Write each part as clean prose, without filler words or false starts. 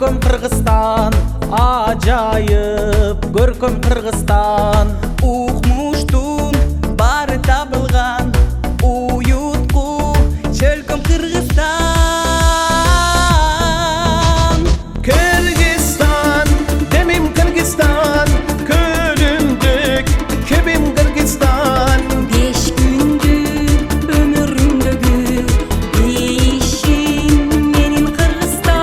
Көркөм Кыргызстан, ажайып көркөм Кыргызстан. Укмуштун бары табылган уютку чөлкөм Кыргызстан. Кыргызстан, демим Кыргызстан, көлүмдүк кебим Кыргызстан. 5 күндүк өмүрүмдөгү ишим менин Кыргызстан.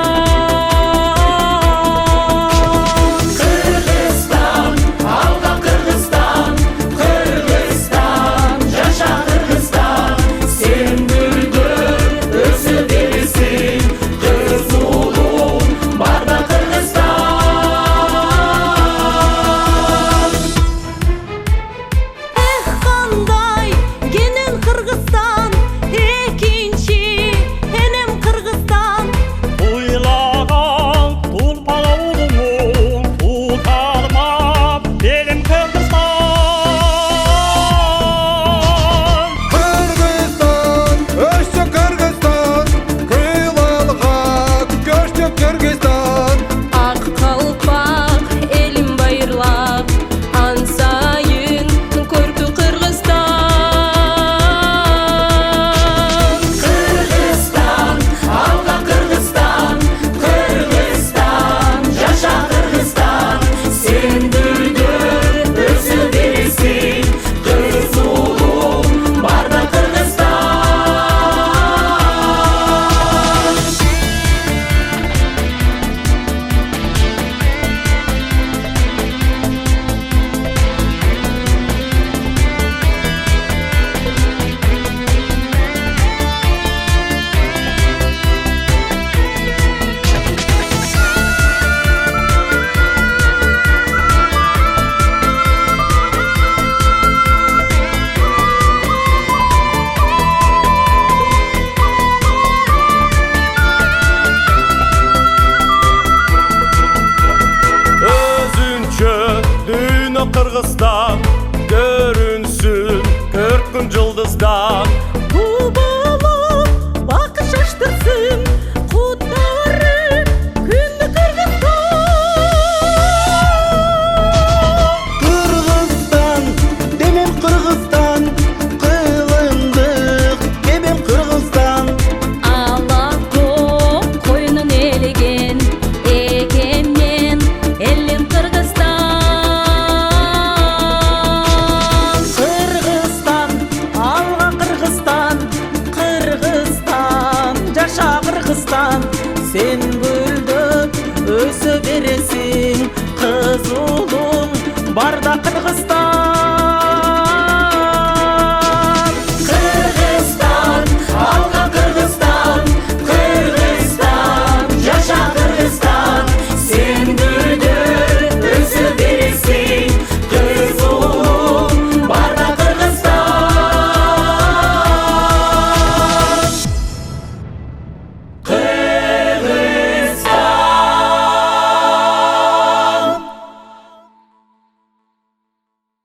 Кыргызстан, алга Кыргызстан, Кыргызстан, жаша Кыргызстан. Сен гүлдөр өсө бересиң, кыз улуң барда Кыргызстан. Эх, кандай кенен Кыргызстан, экинчи энем Кыргызстан. Уйлаган тулпала улуңун тутармап элим Кыргызстан. Кыргызстан, өссө Кыргызстан, кыйлалга көчтү Кыргызстан. Ак калпак элим байырлап, ан сайын көркү Кыргызстан. Кыргызстан, алга Кыргызстан, Кыргызстан, жаша Кыргызстан. Сен гүлдөр өсө бересиң, кыз улуң барда Кыргызстан. Өзүнчө дүйнө Кыргызстан, көрүнсүн көркүн жылдыздан.